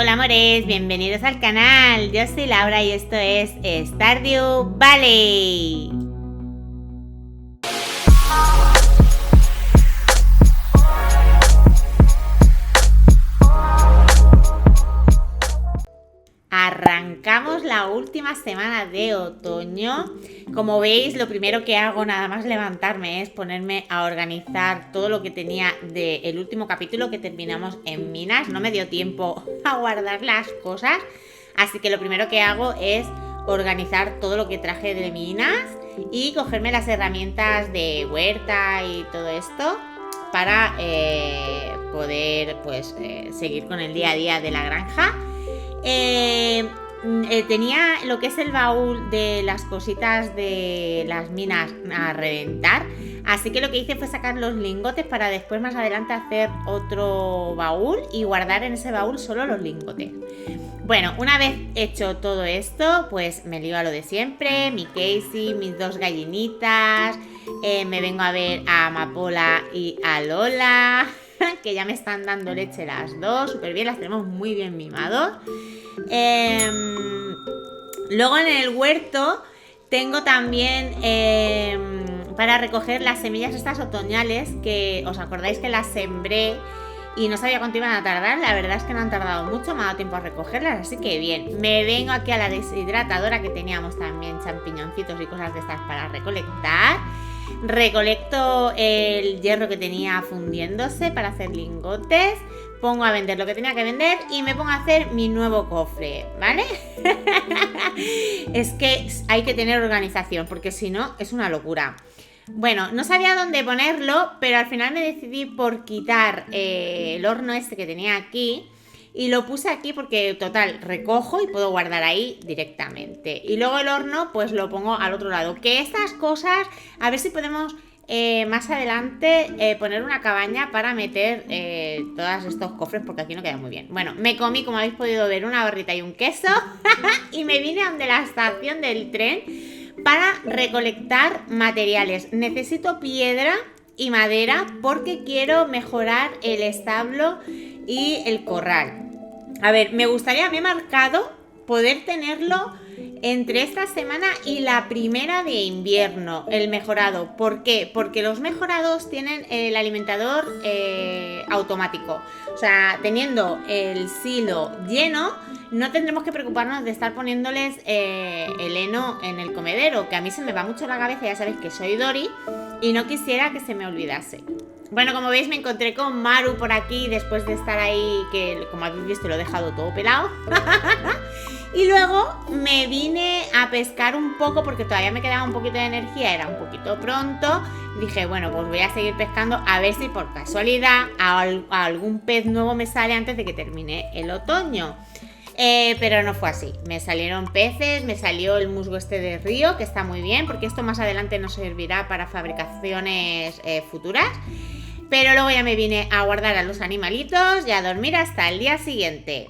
Hola amores, bienvenidos al canal. Yo soy Laura y esto es Stardew Valley. Arrancamos la última semana de otoño. Como veis, lo primero que hago nada más levantarme es ponerme a organizar todo lo que tenía del último capítulo que terminamos en minas. No me dio tiempo a guardar las cosas, así que lo primero que hago es organizar todo lo que traje de minas y cogerme las herramientas de huerta y todo esto para poder seguir con el día a día de la granja. Tenía lo que es el baúl de las cositas de las minas a reventar, así que lo que hice fue sacar los lingotes para después más adelante hacer otro baúl y guardar en ese baúl solo los lingotes. Bueno, una vez hecho todo esto, pues me lío a lo de siempre, mi Casey, mis dos gallinitas, me vengo a ver a Amapola y a Lola, que ya me están dando leche las dos, súper bien, las tenemos muy bien mimados. Luego en el huerto tengo también para recoger las semillas estas otoñales, que os acordáis que las sembré y no sabía cuánto iban a tardar. La verdad es que no han tardado mucho, me ha dado tiempo a recogerlas, así que bien. Me vengo aquí a la deshidratadora, que teníamos también champiñoncitos y cosas de estas para recolectar. Recolecto el hierro que tenía fundiéndose para hacer lingotes. Pongo a vender lo que tenía que vender y me pongo a hacer mi nuevo cofre, ¿vale? Es que hay que tener organización, porque si no es una locura. Bueno, no sabía dónde ponerlo, pero al final me decidí por quitar el horno este que tenía aquí y lo puse aquí porque, total, recojo y puedo guardar ahí directamente. Y luego el horno pues lo pongo al otro lado. Que estas cosas, a ver si podemos más adelante poner una cabaña para meter todos estos cofres, porque aquí no queda muy bien. Bueno, me comí, como habéis podido ver, una barrita y un queso y me vine a donde la estación del tren para recolectar materiales. Necesito piedra y madera porque quiero mejorar el establo y el corral. A ver, me gustaría, me he marcado poder tenerlo entre esta semana y la primera de invierno, el mejorado. ¿Por qué? Porque los mejorados tienen el alimentador automático. O sea, teniendo el silo lleno, no tendremos que preocuparnos de estar poniéndoles el heno en el comedero, que a mí se me va mucho la cabeza, ya sabéis que soy Dori y no quisiera que se me olvidase. Bueno, como veis me encontré con Maru por aquí después de estar ahí, que como habéis visto lo he dejado todo pelado. Y luego me vine a pescar un poco porque todavía me quedaba un poquito de energía, era un poquito pronto. Dije, bueno, pues voy a seguir pescando a ver si por casualidad algún pez nuevo me sale antes de que termine el otoño. Pero no fue así, me salieron peces, me salió el musgo este de río, que está muy bien porque esto más adelante nos servirá para fabricaciones futuras. Pero luego ya me vine a guardar a los animalitos y a dormir hasta el día siguiente.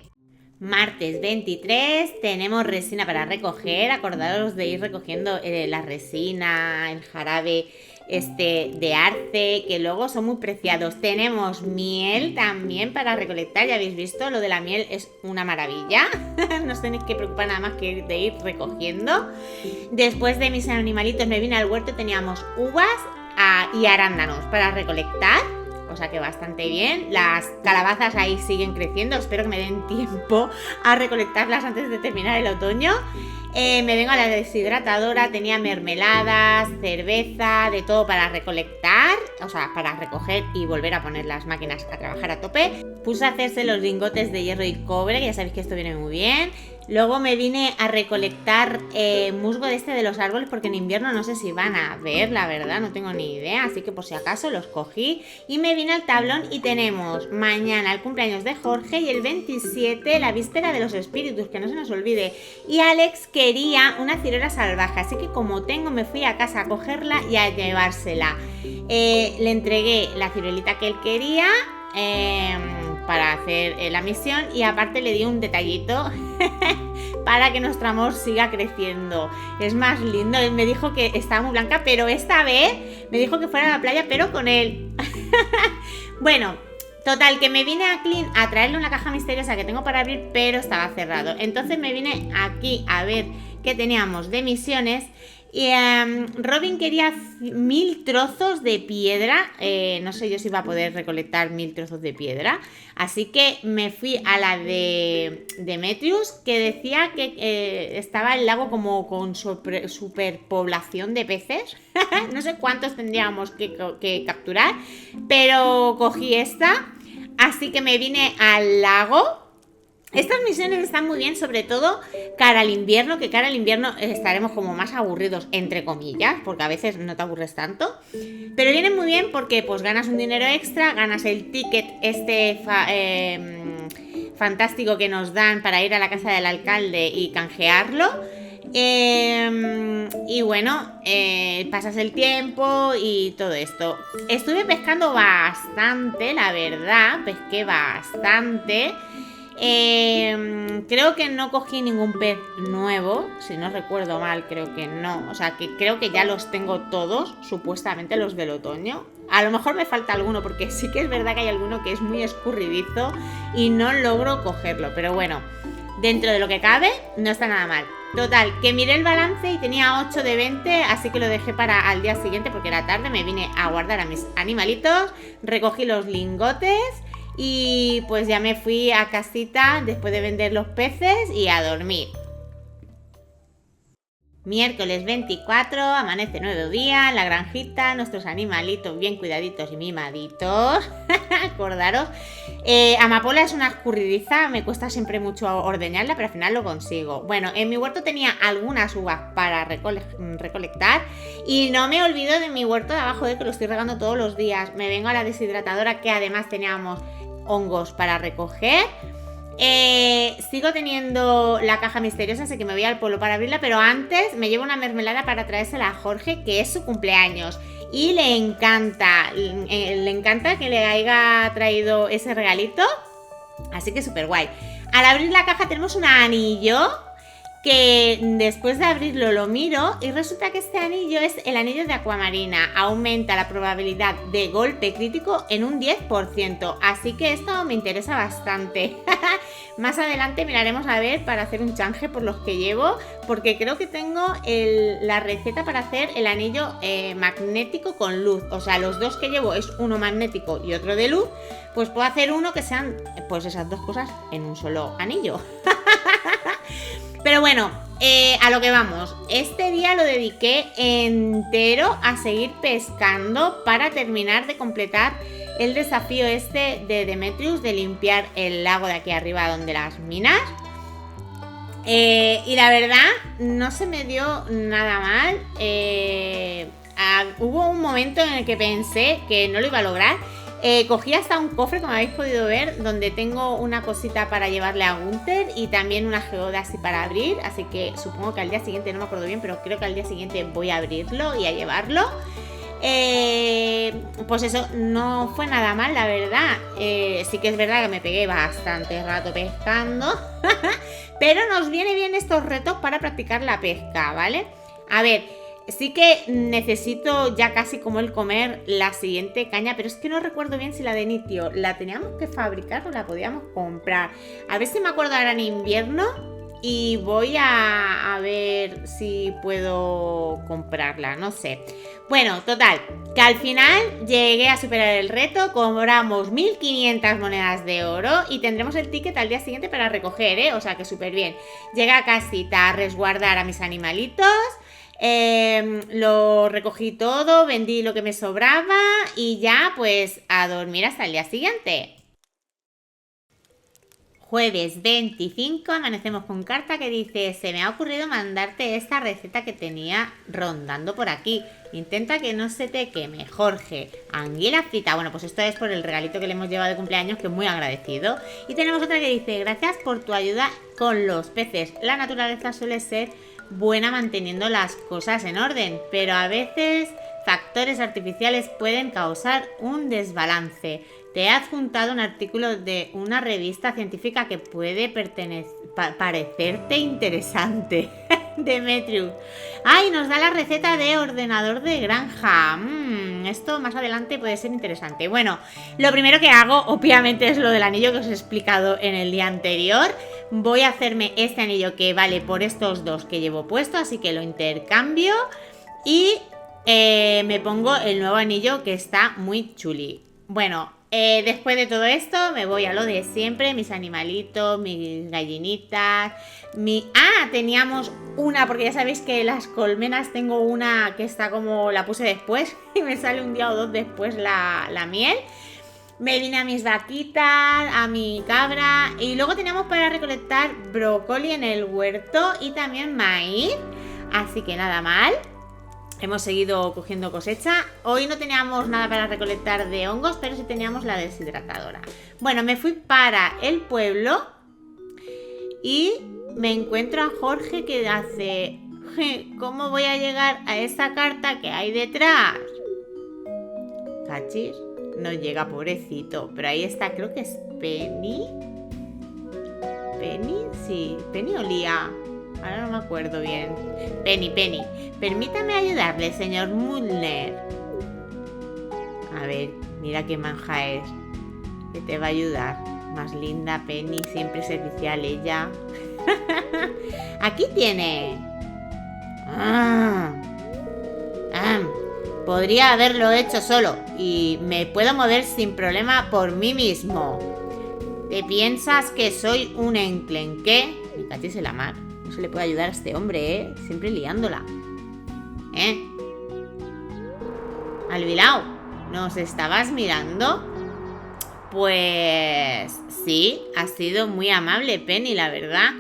Martes 23, tenemos resina para recoger. Acordaros de ir recogiendo la resina, el jarabe de arce, que luego son muy preciados. Tenemos miel también para recolectar, ya habéis visto, lo de la miel es una maravilla. No os tenéis que preocupar nada más que de ir recogiendo. Después de mis animalitos me vine al huerto, teníamos uvas y arándanos para recolectar. O sea que bastante bien. Las calabazas ahí siguen creciendo. Espero que me den tiempo a recolectarlas antes de terminar el otoño. Me vengo a la deshidratadora. Tenía mermeladas, cerveza, de todo para recolectar. O sea, para recoger y volver a poner las máquinas a trabajar a tope. Puse a hacerse los lingotes de hierro y cobre, que ya sabéis que esto viene muy bien. Luego me vine a recolectar musgo de los árboles porque en invierno no sé si van a ver, la verdad, no tengo ni idea. Así que por si acaso los cogí y me vine al tablón y tenemos mañana el cumpleaños de Jorge y el 27 la víspera de los espíritus, que no se nos olvide. Y Alex quería una ciruela salvaje, así que como tengo me fui a casa a cogerla y a llevársela. Le entregué la ciruelita que él quería para hacer la misión y aparte le di un detallito para que nuestro amor siga creciendo. Es más lindo. Él me dijo que estaba muy blanca, pero esta vez me dijo que fuera a la playa, pero con él. Bueno, Total, que me vine a Clean a traerle una caja misteriosa que tengo para abrir, pero estaba cerrado. Entonces me vine aquí a ver qué teníamos de misiones. Y Robin quería 1000 trozos de piedra. No sé yo si iba a poder recolectar 1000 trozos de piedra. Así que me fui a la de Demetrius, que decía que estaba el lago como con superpoblación de peces. No sé cuántos tendríamos que capturar, pero cogí esta. Así que me vine al lago. Estas misiones están muy bien, sobre todo cara al invierno, que cara al invierno estaremos como más aburridos, entre comillas, porque a veces no te aburres tanto. Pero vienen muy bien porque pues ganas un dinero extra, ganas el ticket fantástico que nos dan para ir a la casa del alcalde y canjearlo. Y bueno, pasas el tiempo y todo esto. Estuve pescando bastante, la verdad, pesqué bastante. Creo que no cogí ningún pez nuevo, si no recuerdo mal, creo que no. O sea, que creo que ya los tengo todos, supuestamente los del otoño. A lo mejor me falta alguno, porque sí que es verdad que hay alguno que es muy escurridizo y no logro cogerlo. Pero bueno, dentro de lo que cabe, no está nada mal. Total, que miré el balance y tenía 8 de 20, así que lo dejé para al día siguiente porque era tarde. Me vine a guardar a mis animalitos, recogí los lingotes y pues ya me fui a casita después de vender los peces y a dormir. Miércoles 24, amanece nuevo día, la granjita, nuestros animalitos bien cuidaditos y mimaditos. Acordaros. Amapola es una escurridiza, me cuesta siempre mucho ordeñarla, pero al final lo consigo. Bueno, en mi huerto tenía algunas uvas para recolectar y no me olvido de mi huerto de abajo, que lo estoy regando todos los días. Me vengo a la deshidratadora, que además teníamos hongos para recoger. Sigo teniendo la caja misteriosa, así que me voy al pueblo para abrirla, pero antes me llevo una mermelada para traérsela a Jorge, que es su cumpleaños y le encanta que le haya traído ese regalito, así que súper guay. Al abrir la caja tenemos un anillo que después de abrirlo lo miro y resulta que este anillo es el anillo de Aquamarina. Aumenta la probabilidad de golpe crítico en un 10%, así que esto me interesa bastante. Más adelante miraremos a ver para hacer un chanje por los que llevo, porque creo que tengo la receta para hacer el anillo magnético con luz. O sea, los dos que llevo es uno magnético y otro de luz, pues puedo hacer uno que sean pues esas dos cosas en un solo anillo. Pero bueno, a lo que vamos. Este día lo dediqué entero a seguir pescando para terminar de completar el desafío este de Demetrius de limpiar el lago de aquí arriba donde las minas. Y la verdad, no se me dio nada mal. Hubo un momento en el que pensé que no lo iba a lograr. Cogí hasta un cofre, como habéis podido ver, donde tengo una cosita para llevarle a Gunther y también una geoda así para abrir, así que supongo que al día siguiente, no me acuerdo bien, pero creo que al día siguiente voy a abrirlo y a llevarlo. Pues eso, no fue nada mal, la verdad. Sí que es verdad que me pegué bastante rato pescando, pero nos viene bien estos retos para practicar la pesca, ¿vale? A ver, sí que necesito ya casi como el comer la siguiente caña, pero es que no recuerdo bien si la de Nitio la teníamos que fabricar o la podíamos comprar. A ver si me acuerdo ahora en invierno y voy a ver si puedo comprarla, no sé. Bueno, total, que al final llegué a superar el reto, cobramos 1500 monedas de oro y tendremos el ticket al día siguiente para recoger, o sea que súper bien. Llegué a casita a resguardar a mis animalitos. Lo recogí todo, vendí lo que me sobraba y ya pues a dormir hasta el día siguiente. Jueves 25, amanecemos con carta que dice: se me ha ocurrido mandarte esta receta que tenía rondando por aquí. Intenta que no se te queme, Jorge. Anguila frita. Bueno, pues esto es por el regalito que le hemos llevado de cumpleaños, que es muy agradecido. Y tenemos otra que dice: gracias por tu ayuda con los peces. La naturaleza suele ser buena manteniendo las cosas en orden, pero a veces factores artificiales pueden causar un desbalance. Te he adjuntado un artículo de una revista científica que puede parecerte interesante. Demetrius. ¡Ay! Nos da la receta de ordenador de granja. esto más adelante puede ser interesante. Bueno, lo primero que hago, obviamente, es lo del anillo que os he explicado en el día anterior. Voy a hacerme este anillo que vale por estos dos que llevo puesto, así que lo intercambio. Y me pongo el nuevo anillo que está muy chuli. Bueno, después de todo esto me voy a lo de siempre, mis animalitos, mis gallinitas, teníamos una, porque ya sabéis que las colmenas tengo una que está como, la puse después y me sale un día o dos después la miel. Me vine a mis vaquitas, a mi cabra, y luego teníamos para recolectar brócoli en el huerto y también maíz, así que nada mal. Hemos seguido cogiendo cosecha. Hoy no teníamos nada para recolectar de hongos, pero sí teníamos la deshidratadora. Bueno, me fui para el pueblo y me encuentro a Jorge que hace... ¿Cómo voy a llegar a esa carta que hay detrás? ¿Cachis? No llega, pobrecito. Pero ahí está, creo que es Penny. ¿Penny? Sí, Penny o Lía. Ahora no me acuerdo bien. Penny. Permítame ayudarle, señor Mulner. A ver, mira qué manja es. Que te va a ayudar. Más linda, Penny, siempre servicial ella. Aquí tiene. Podría haberlo hecho solo. Y me puedo mover sin problema por mí mismo. ¿Te piensas que soy un enclenque? Me cachis en la mar. No se le puede ayudar a este hombre, siempre liándola. Albilao, ¿nos estabas mirando? Pues sí, ha sido muy amable, Penny, la verdad.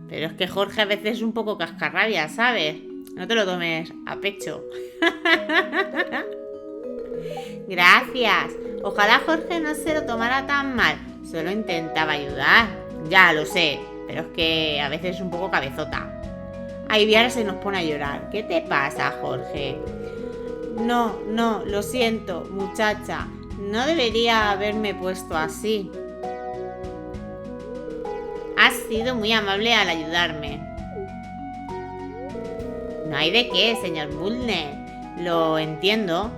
Pero es que Jorge a veces es un poco cascarrabia, ¿sabes? No te lo tomes a pecho. Gracias. Ojalá Jorge no se lo tomara tan mal. Solo intentaba ayudar. Ya lo sé, pero es que a veces es un poco cabezota. Ahí ahora se nos pone a llorar. ¿Qué te pasa, Jorge? No, lo siento, muchacha. No debería haberme puesto así. Has sido muy amable al ayudarme. No hay de qué, señor Mulner. Lo entiendo.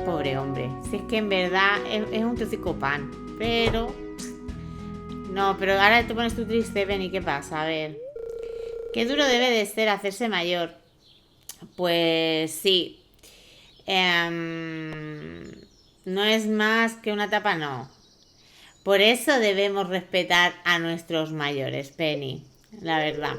Pobre hombre. Si es que en verdad es un trocico pan. Pero... No, pero ahora te pones tú triste, Penny. ¿Qué pasa? A ver. Qué duro debe de ser hacerse mayor. Pues sí. No es más que una etapa, no. Por eso debemos respetar a nuestros mayores, Penny. La verdad.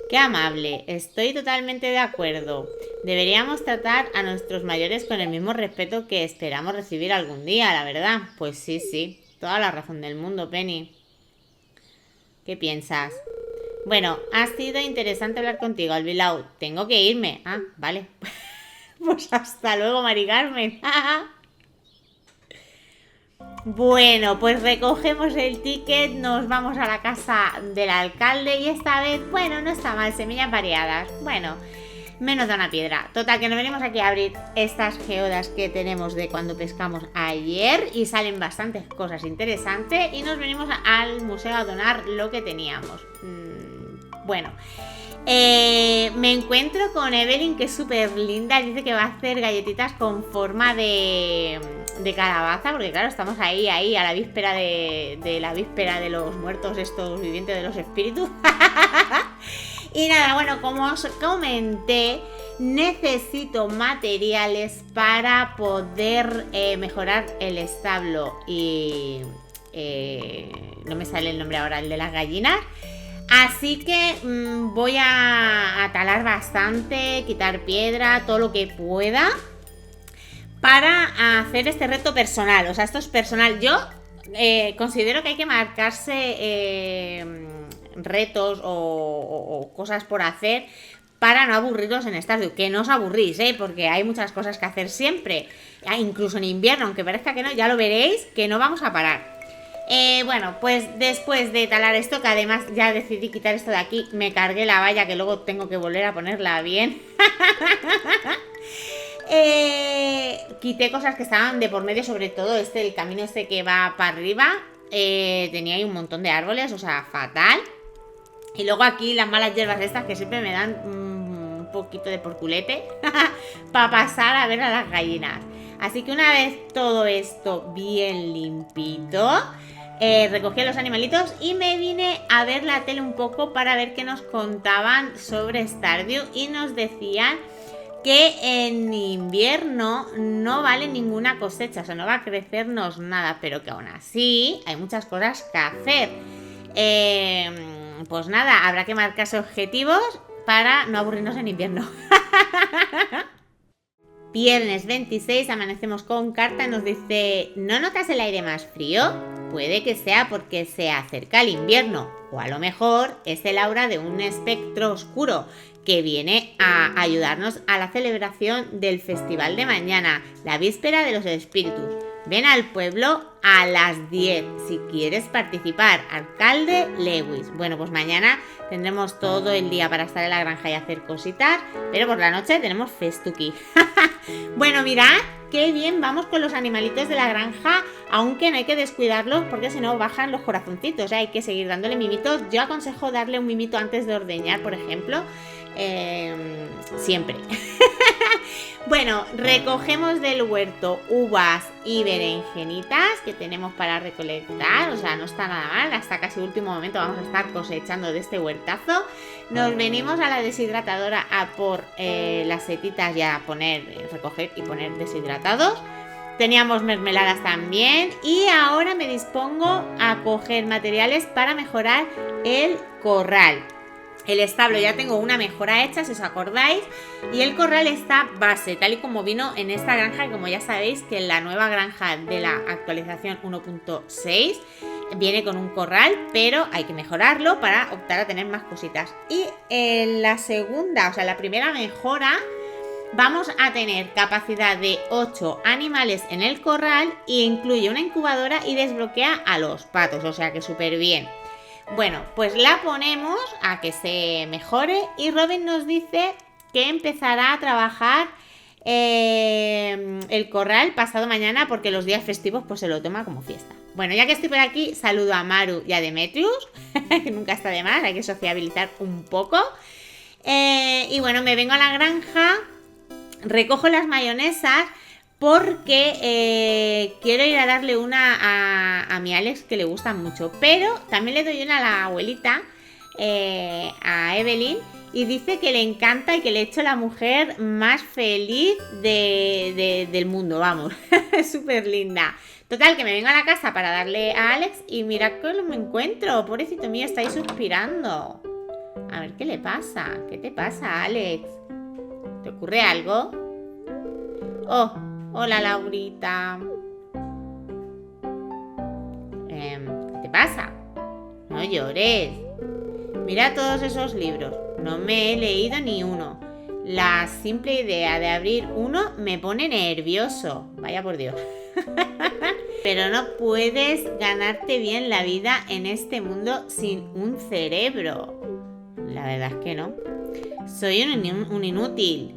Qué amable. Estoy totalmente de acuerdo. Deberíamos tratar a nuestros mayores con el mismo respeto que esperamos recibir algún día, la verdad. Pues sí. Toda la razón del mundo, Penny. ¿Qué piensas? Bueno, ha sido interesante hablar contigo, Albilao. Tengo que irme. Ah, vale. Pues hasta luego, Mari Carmen. Bueno, pues recogemos el ticket, nos vamos a la casa del alcalde y esta vez, bueno, no está mal, semillas variadas. Bueno, menos da una piedra. Total, que nos venimos aquí a abrir estas geodas que tenemos de cuando pescamos ayer y salen bastantes cosas interesantes y nos venimos al museo a donar lo que teníamos. Bueno, me encuentro con Evelyn, que es súper linda. Dice que va a hacer galletitas con forma de calabaza, porque claro, estamos ahí a la víspera de la víspera de los muertos, estos vivientes de los espíritus. Y nada, bueno, como os comenté, necesito materiales para poder mejorar el establo y no me sale el nombre ahora, el de las gallinas. Así que voy a talar bastante, quitar piedra, todo lo que pueda para hacer este reto personal. O sea, esto es personal. Yo considero que hay que marcarse retos o cosas por hacer para no aburriros en Stardew. Que no os aburrís, porque hay muchas cosas que hacer siempre. Incluso en invierno, aunque parezca que no, ya lo veréis, que no vamos a parar. Bueno, pues después de talar esto, que además ya decidí quitar esto de aquí, me cargué la valla, que luego tengo que volver a ponerla bien. Quité cosas que estaban de por medio, sobre todo el camino este que va para arriba. Tenía ahí un montón de árboles, o sea, fatal. Y luego aquí las malas hierbas estas que siempre me dan poquito de porculete para pasar a ver a las gallinas. Así que una vez todo esto bien limpito, recogí a los animalitos y me vine a ver la tele un poco para ver qué nos contaban sobre Stardew, y nos decían que en invierno no vale ninguna cosecha, o sea, no va a crecernos nada, pero que aún así hay muchas cosas que hacer. Pues nada, habrá que marcarse objetivos para no aburrirnos en invierno. Viernes 26, amanecemos con carta, nos dice: ¿no notas el aire más frío? Puede que sea porque se acerca el invierno, o a lo mejor es el aura de un espectro oscuro que viene a ayudarnos a la celebración del festival de mañana, la víspera de los espíritus. Ven al pueblo a las 10 si quieres participar. Alcalde Lewis. Bueno, pues mañana tendremos todo el día para estar en la granja y hacer cositas, pero por la noche tenemos festuki. Bueno, mirad qué bien vamos con los animalitos de la granja, aunque no hay que descuidarlos porque si no bajan los corazoncitos, hay que seguir dándole mimitos. Yo aconsejo darle un mimito antes de ordeñar, por ejemplo, siempre. Bueno, recogemos del huerto uvas y berenjenitas que tenemos para recolectar, o sea, no está nada mal, hasta casi último momento vamos a estar cosechando de este huertazo. Nos venimos a la deshidratadora a por las setitas y a recoger y poner deshidratados. Teníamos mermeladas también y ahora me dispongo a coger materiales para mejorar el corral. El establo ya tengo una mejora hecha, si os acordáis, y el corral está base, tal y como vino en esta granja, que como ya sabéis que en la nueva granja de la actualización 1.6 viene con un corral, pero hay que mejorarlo para optar a tener más cositas. Y en la segunda, o sea, la primera mejora, vamos a tener capacidad de 8 animales en el corral y incluye una incubadora y desbloquea a los patos, o sea que súper bien. Bueno, pues la ponemos a que se mejore y Robin nos dice que empezará a trabajar el corral pasado mañana porque los días festivos pues se lo toma como fiesta. Bueno, ya que estoy por aquí, saludo a Maru y a Demetrius, que nunca está de más, hay que sociabilizar un poco. Y bueno, me vengo a la granja, recojo las mayonesas porque quiero ir a darle una a mi Alex, que le gusta mucho, pero también le doy una a la abuelita, a Evelyn, y dice que le encanta y que le he hecho la mujer más feliz del mundo, vamos. Es súper linda. Total, que me vengo a la casa para darle a Alex y mirad que me encuentro, pobrecito mío, está ahí suspirando. A ver, ¿qué le pasa? ¿Qué te pasa, Alex? ¿Te ocurre algo? Oh, hola, Laurita. ¿Qué te pasa? No llores. Mira todos esos libros. No me he leído ni uno. La simple idea de abrir uno me pone nervioso. Vaya por Dios. Pero no puedes ganarte bien la vida en este mundo sin un cerebro. La verdad es que no. Soy un inútil.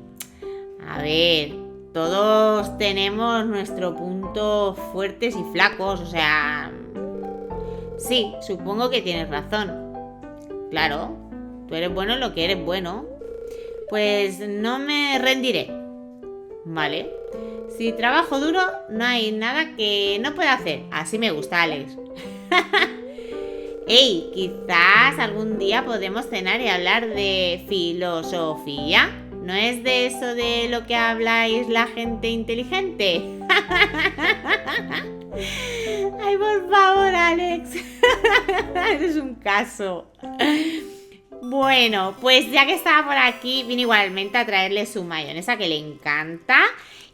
A ver, todos tenemos nuestro punto fuertes y flacos, o sea... Sí, supongo que tienes razón. Claro, tú eres bueno en lo que eres bueno. Pues no me rendiré. Vale. Si trabajo duro, no hay nada que no pueda hacer. Así me gusta, Alex. Ey, quizás algún día podemos cenar y hablar de filosofía. ¿No es de eso de lo que habláis la gente inteligente? Ay, por favor, Alex. Eres un caso. Bueno, pues ya que estaba por aquí, vine igualmente a traerle su mayonesa que le encanta.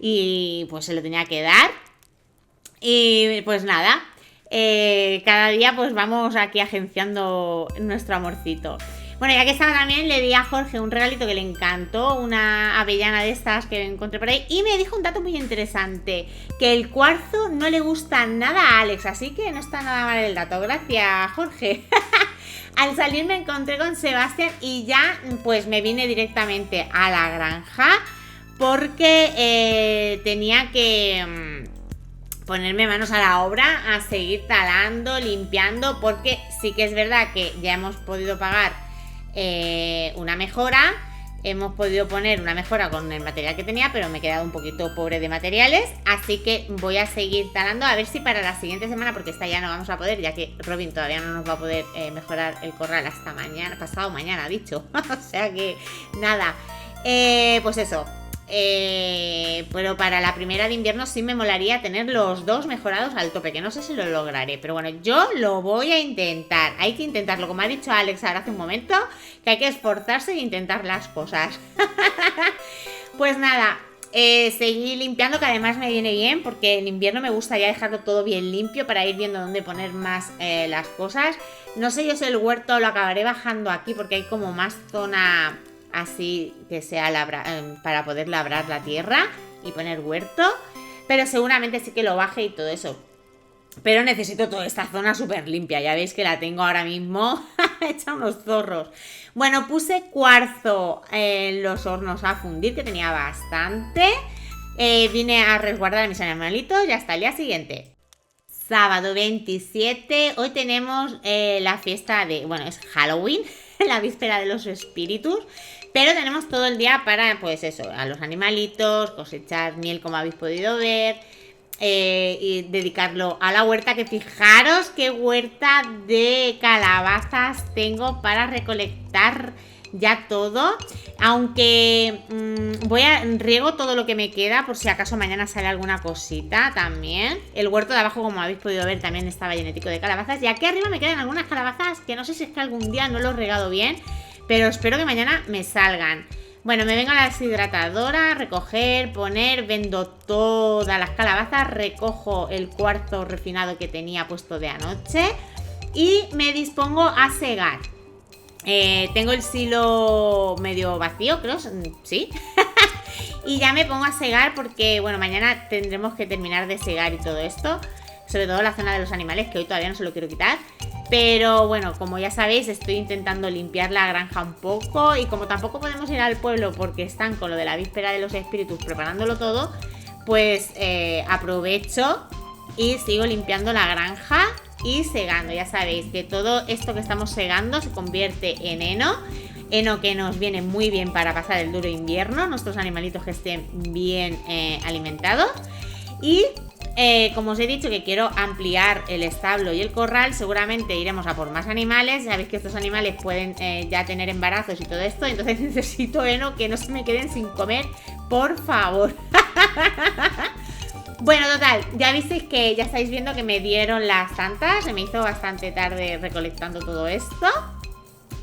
Y pues se lo tenía que dar. Y pues nada, cada día pues vamos aquí agenciando nuestro amorcito. Bueno, ya que estaba también, le di a Jorge un regalito que le encantó, una avellana de estas que encontré por ahí, y me dijo un dato muy interesante, que el cuarzo no le gusta nada a Alex, así que no está nada mal el dato. Gracias, Jorge. Al salir me encontré con Sebastián y ya pues me vine directamente a la granja porque tenía que ponerme manos a la obra, a seguir talando, limpiando, porque sí que es verdad que ya hemos podido pagar una mejora hemos podido poner una mejora con el material que tenía, pero me he quedado un poquito pobre de materiales, así que voy a seguir talando, a ver si para la siguiente semana, porque esta ya no vamos a poder, ya que Robin todavía no nos va a poder mejorar el corral hasta mañana, pasado mañana, dicho. O sea que nada, pues eso. Pero para la primera de invierno sí me molaría tener los dos mejorados al tope, que no sé si lo lograré, pero bueno, yo lo voy a intentar. Hay que intentarlo, como ha dicho Alex ahora hace un momento, que hay que esforzarse e intentar las cosas. Pues nada, seguir limpiando, que además me viene bien, porque en invierno me gusta ya dejarlo todo bien limpio para ir viendo dónde poner más las cosas. No sé yo si el huerto lo acabaré bajando aquí, porque hay como más zona así que sea para poder labrar la tierra y poner huerto, pero seguramente sí que lo baje y todo eso. Pero necesito toda esta zona súper limpia, ya veis que la tengo ahora mismo hecha unos zorros. Bueno, puse cuarzo en los hornos a fundir, que tenía bastante. Vine a resguardar a mis animalitos y hasta el día siguiente. Sábado 27, hoy tenemos la fiesta de, bueno, es Halloween, la víspera de los espíritus. Pero tenemos todo el día para, pues eso, a los animalitos, cosechar miel como habéis podido ver, y dedicarlo a la huerta, que fijaros qué huerta de calabazas tengo para recolectar ya todo. Aunque riego todo lo que me queda por si acaso mañana sale alguna cosita también. El huerto de abajo, como habéis podido ver, también estaba llenetico de calabazas. Y aquí arriba me quedan algunas calabazas que no sé si es que algún día no lo he regado bien, pero espero que mañana me salgan. Bueno, me vengo a la deshidratadora, recoger, poner, vendo todas las calabazas, recojo el cuarzo refinado que tenía puesto de anoche y me dispongo a segar. Tengo el silo medio vacío, creo, sí. Y ya me pongo a segar porque, bueno, mañana tendremos que terminar de segar y todo esto. Sobre todo la zona de los animales, que hoy todavía no se lo quiero quitar. Pero bueno, como ya sabéis, estoy intentando limpiar la granja un poco. Y como tampoco podemos ir al pueblo porque están con lo de la víspera de los espíritus preparándolo todo, pues aprovecho y sigo limpiando la granja y segando. Ya sabéis que todo esto que estamos segando se convierte en heno. Heno que nos viene muy bien para pasar el duro invierno. Nuestros animalitos que estén bien alimentados. Y como os he dicho que quiero ampliar el establo y el corral, seguramente iremos a por más animales. Sabéis que estos animales pueden ya tener embarazos y todo esto, entonces necesito heno, que no se me queden sin comer, por favor. Bueno, total, ya visteis que ya estáis viendo que me dieron las santas. Se me hizo bastante tarde recolectando todo esto,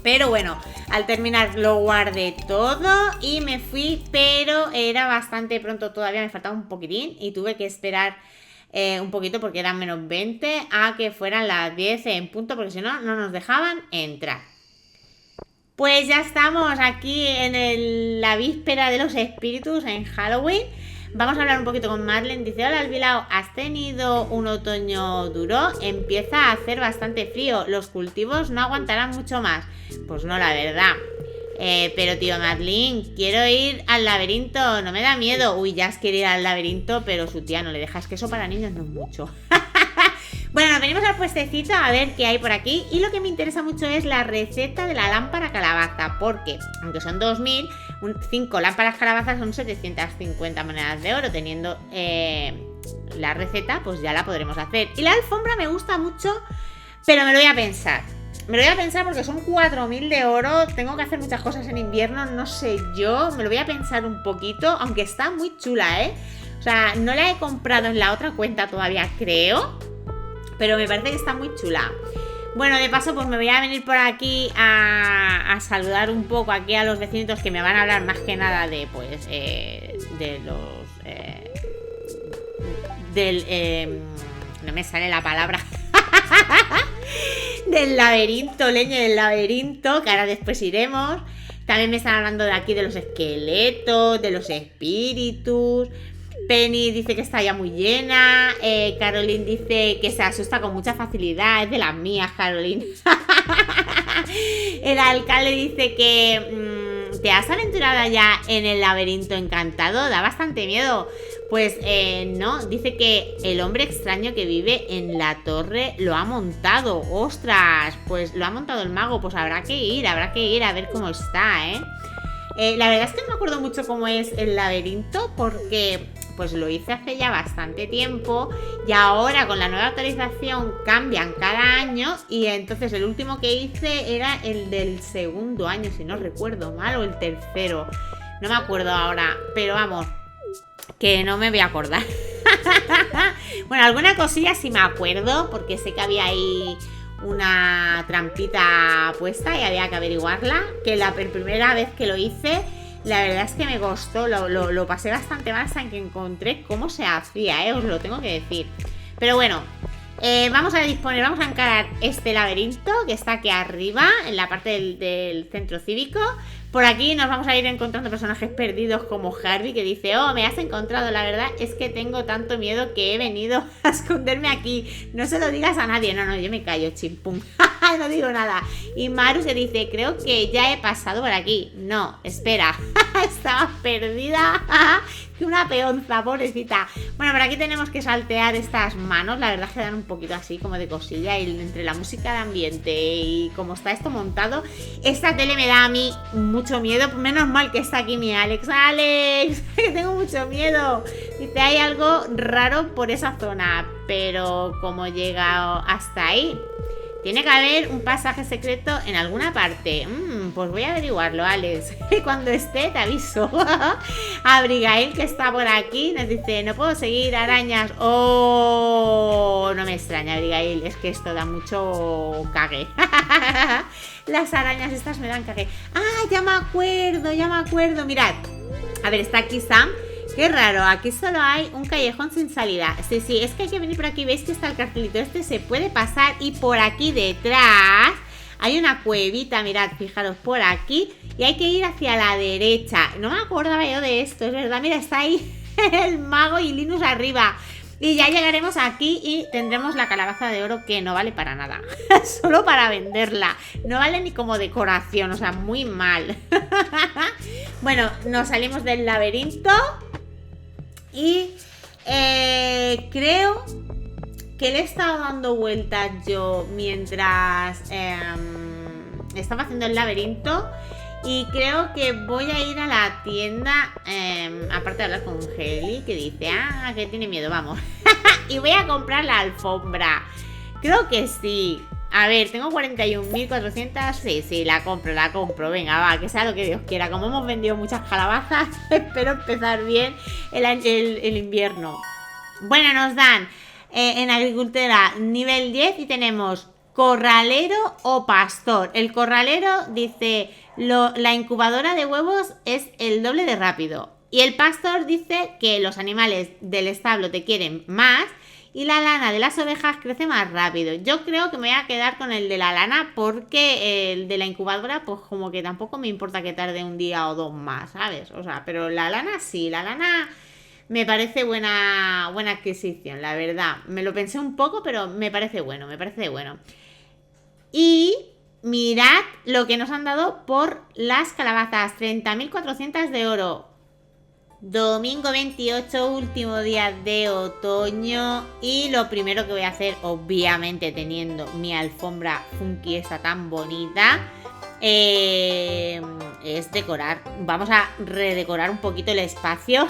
pero bueno, al terminar lo guardé todo y me fui, pero era bastante pronto todavía, me faltaba un poquitín y tuve que esperar un poquito porque eran menos 20 a que fueran las 10 en punto, porque si no, no nos dejaban entrar. Pues ya estamos aquí en la víspera de los espíritus, en Halloween. Vamos a hablar un poquito con Marlene. Dice: hola Albilao, ¿has tenido un otoño duro? Empieza a hacer bastante frío, los cultivos no aguantarán mucho más. Pues no, la verdad. Pero tío Marlene, quiero ir al laberinto, no me da miedo. Uy, ya quiere ir al laberinto, pero su tía no le deja. Es que eso para niños no es mucho. Bueno, nos venimos al puestecito a ver qué hay por aquí. Y lo que me interesa mucho es la receta de la lámpara calabaza, porque aunque son 2000, 5 lámparas calabazas son 750 monedas de oro. Teniendo la receta, pues ya la podremos hacer. Y la alfombra me gusta mucho, pero me lo voy a pensar. Me lo voy a pensar porque son 4000 de oro. Tengo que hacer muchas cosas en invierno, no sé yo. Me lo voy a pensar un poquito, aunque está muy chula, ¿eh? O sea, no la he comprado en la otra cuenta todavía, creo, pero me parece que está muy chula. Bueno, de paso, pues me voy a venir por aquí a saludar un poco aquí a los vecinitos, que me van a hablar más que nada de, pues, de los... no me sale la palabra. Del laberinto, leña del laberinto, que ahora después iremos. También me están hablando de aquí de los esqueletos, de los espíritus. Penny dice que está ya muy llena. Caroline dice que se asusta con mucha facilidad. Es de las mías, Caroline. El alcalde dice que ¿te has aventurado ya en el laberinto encantado? Da bastante miedo. Pues no, dice que el hombre extraño que vive en la torre lo ha montado. ¡Ostras! Pues lo ha montado el mago. Pues habrá que ir a ver cómo está, ¿eh? La verdad es que no me acuerdo mucho cómo es el laberinto porque pues lo hice hace ya bastante tiempo y ahora con la nueva actualización cambian cada año y entonces el último que hice era el del segundo año, si no recuerdo mal, o el tercero. No me acuerdo ahora, pero vamos, que no me voy a acordar. Bueno, alguna cosilla sí me acuerdo porque sé que había ahí una trampita puesta y había que averiguarla, que la primera vez que lo hice la verdad es que me costó, lo pasé bastante mal hasta que encontré cómo se hacía, os lo tengo que decir. Pero bueno, vamos a encarar este laberinto que está aquí arriba, en la parte del centro cívico. Por aquí nos vamos a ir encontrando personajes perdidos como Harvey, que dice: oh, me has encontrado, la verdad es que tengo tanto miedo que he venido a esconderme aquí. No se lo digas a nadie. No, yo me callo, chimpum. No digo nada. Y Maru que dice: creo que ya he pasado por aquí. No, espera. Estaba perdida. Que una peonza, pobrecita. Bueno, por aquí tenemos que saltear estas manos. La verdad es que dan un poquito así como de cosilla. Y entre la música de ambiente y como está esto montado, esta tele me da a mí mucho miedo. Menos mal que está aquí mi Alex. ¡Alex! Que tengo mucho miedo. Dice: hay algo raro por esa zona. Pero como llega hasta ahí, tiene que haber un pasaje secreto en alguna parte. Pues voy a averiguarlo, Alex. Cuando esté te aviso. Abigail, que está por aquí, nos dice: no puedo seguir, arañas. Oh, no me extraña, Abigail. Es que esto da mucho cague. Las arañas estas me dan cague. Ah, ya me acuerdo. Mirad. A ver, está aquí Sam. Qué raro, aquí solo hay un callejón sin salida. Sí, es que hay que venir por aquí. ¿Veis que está el cartelito este? Se puede pasar y por aquí detrás hay una cuevita, mirad, fijaros, por aquí. Y hay que ir hacia la derecha. No me acordaba yo de esto, es verdad. Mira, está ahí el mago y Linus arriba. Y ya llegaremos aquí y tendremos la calabaza de oro, que no vale para nada. Solo para venderla. No vale ni como decoración, o sea, muy mal. Bueno, nos salimos del laberinto. Y creo que le he estado dando vueltas yo mientras estaba haciendo el laberinto. Y creo que voy a ir a la tienda, aparte de hablar con Heli, que dice: ah, que tiene miedo, vamos. Y voy a comprar la alfombra. Creo que sí. A ver, tengo 41.400. Sí, la compro. Venga, va, que sea lo que Dios quiera. Como hemos vendido muchas calabazas, espero empezar bien el invierno. Bueno, nos dan en agricultura nivel 10 y tenemos corralero o pastor. El corralero dice: la incubadora de huevos es el doble de rápido. Y el pastor dice que los animales del establo te quieren más y la lana de las ovejas crece más rápido. Yo creo que me voy a quedar con el de la lana porque el de la incubadora pues como que tampoco me importa que tarde un día o dos más, ¿sabes? O sea, pero la lana sí, la lana me parece buena adquisición, la verdad. Me lo pensé un poco, pero me parece bueno. Y mirad lo que nos han dado por las calabazas: 30.400 de oro. Domingo 28, último día de otoño. Y lo primero que voy a hacer, obviamente teniendo mi alfombra funky esta tan bonita, es decorar. Vamos a redecorar un poquito el espacio.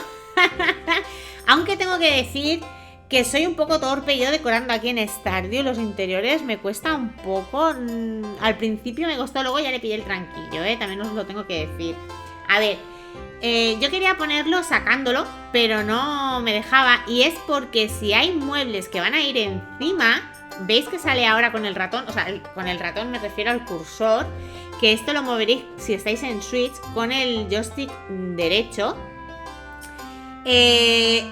Aunque tengo que decir que soy un poco torpe yo decorando aquí en Stardew. Los interiores me cuesta un poco. Al principio me costó, luego ya le pillé el tranquillo, también os lo tengo que decir. A ver, yo quería ponerlo sacándolo, pero no me dejaba. Y es porque si hay muebles que van a ir encima, veis que sale ahora con el ratón. O sea, con el ratón me refiero al cursor, que esto lo moveréis si estáis en Switch con el joystick derecho.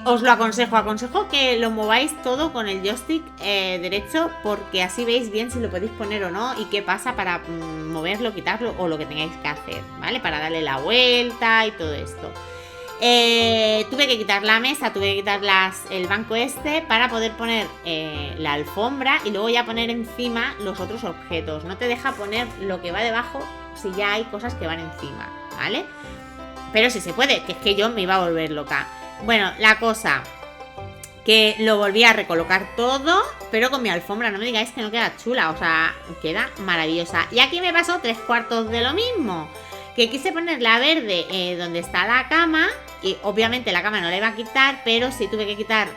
Os lo aconsejo que lo mováis todo con el joystick derecho, porque así veis bien si lo podéis poner o no y qué pasa para moverlo, quitarlo o lo que tengáis que hacer, ¿vale? Para darle la vuelta y todo esto. Tuve que quitar la mesa, tuve que quitar el banco este para poder poner la alfombra y luego ya poner encima los otros objetos. No te deja poner lo que va debajo si ya hay cosas que van encima, ¿vale? Pero sí se puede, que es que yo me iba a volver loca. Bueno, la cosa, que lo volví a recolocar todo, pero con mi alfombra. No me digáis que no queda chula, o sea, queda maravillosa. Y aquí me pasó 3/4 de lo mismo. Que quise poner la verde donde está la cama. Y obviamente la cama no la iba a quitar, pero sí tuve que quitar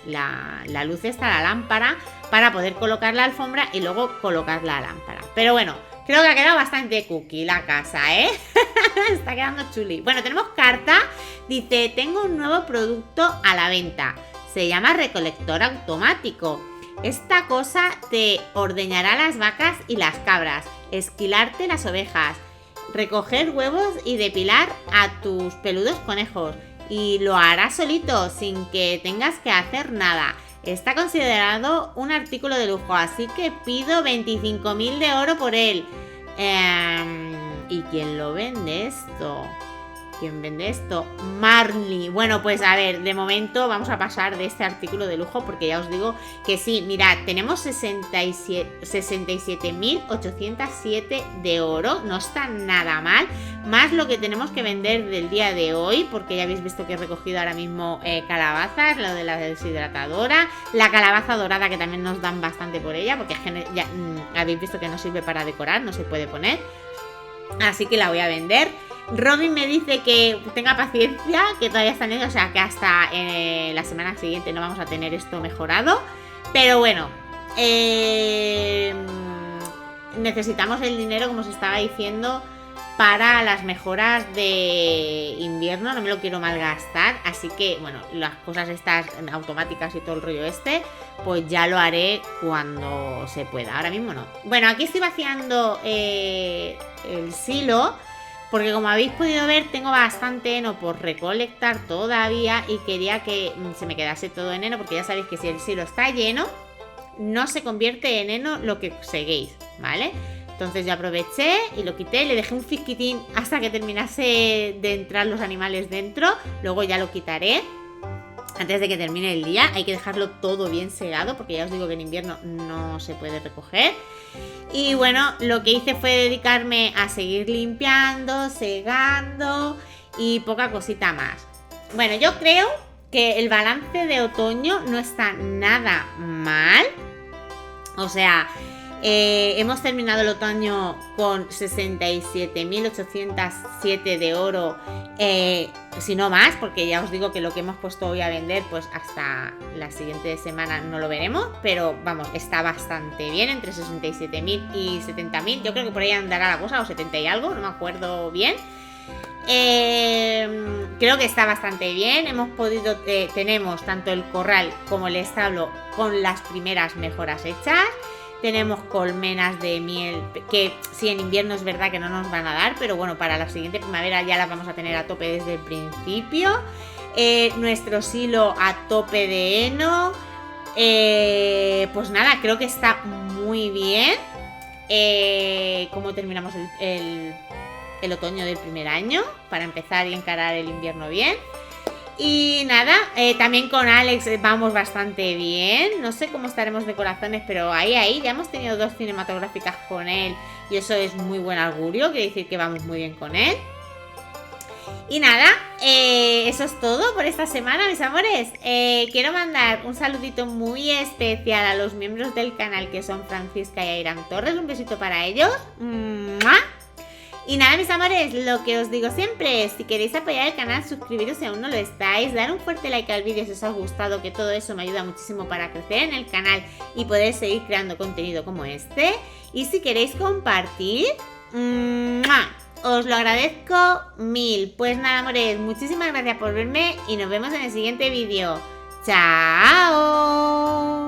la luz esta, la lámpara, para poder colocar la alfombra y luego colocar la lámpara. Pero bueno, creo que ha quedado bastante cookie la casa, ¿eh? Está quedando chuli. Bueno, tenemos carta. Dice, tengo un nuevo producto a la venta. Se llama recolector automático. Esta cosa te ordeñará las vacas y las cabras, esquilarte las ovejas, recoger huevos y depilar a tus peludos conejos. Y lo hará solito, sin que tengas que hacer nada. Está considerado un artículo de lujo, así que pido 25.000 de oro por él. ¿Y quién lo vende esto? ¿Quién vende esto? Marley. Bueno, pues a ver, de momento vamos a pasar de este artículo de lujo porque ya os digo que sí, mirad, tenemos 67.807 de oro, no está nada mal, más lo que tenemos que vender del día de hoy, porque ya habéis visto que he recogido ahora mismo calabazas, lo de la deshidratadora, la calabaza dorada que también nos dan bastante por ella, porque ya habéis visto que no sirve para decorar, no se puede poner, así que la voy a vender. Robin me dice que tenga paciencia, que todavía está en ello, o sea que hasta la semana siguiente no vamos a tener esto mejorado. Pero bueno, necesitamos el dinero, como os estaba diciendo, para las mejoras de invierno. No me lo quiero malgastar, así que bueno, las cosas estas automáticas y todo el rollo este, pues ya lo haré cuando se pueda. Ahora mismo no. Bueno, aquí estoy vaciando el silo, porque como habéis podido ver tengo bastante heno por recolectar todavía y quería que se me quedase todo en heno, porque ya sabéis que si el silo está lleno no se convierte en heno lo que seguéis, ¿vale? Entonces yo aproveché y lo quité, le dejé un fisquitín hasta que terminase de entrar los animales dentro, luego ya lo quitaré antes de que termine el día. Hay que dejarlo todo bien segado porque ya os digo que en invierno no se puede recoger. Y bueno, lo que hice fue dedicarme a seguir limpiando, segando y poca cosita más. Bueno, yo creo que el balance de otoño no está nada mal. O sea, hemos terminado el otoño con 67.807 de oro, si no más, porque ya os digo que lo que hemos puesto hoy a vender, pues hasta la siguiente semana no lo veremos, pero vamos, está bastante bien, entre 67.000 y 70.000, yo creo que por ahí andará la cosa, o 70 y algo, no me acuerdo bien. Creo que está bastante bien. Tenemos tanto el corral como el establo con las primeras mejoras hechas. Tenemos colmenas de miel que sí, en invierno es verdad que no nos van a dar, pero bueno, para la siguiente primavera ya las vamos a tener a tope desde el principio. Nuestro silo a tope de heno. Pues nada, creo que está muy bien. Cómo terminamos el otoño del primer año para empezar y encarar el invierno bien. Y nada, también con Alex vamos bastante bien. No sé cómo estaremos de corazones, pero ahí ya hemos tenido 2 cinematográficas con él y eso es muy buen augurio, quiere decir que vamos muy bien con él. Y nada, eso es todo por esta semana, mis amores. Quiero mandar un saludito muy especial a los miembros del canal, que son Francisca y Airam Torres. Un besito para ellos. ¡Mua! Y nada, mis amores, lo que os digo siempre es, si queréis apoyar el canal, suscribiros si aún no lo estáis, dar un fuerte like al vídeo si os ha gustado, que todo eso me ayuda muchísimo para crecer en el canal y poder seguir creando contenido como este. Y si queréis compartir, ¡mua!, os lo agradezco mil. Pues nada, amores, muchísimas gracias por verme y nos vemos en el siguiente vídeo. ¡Chao!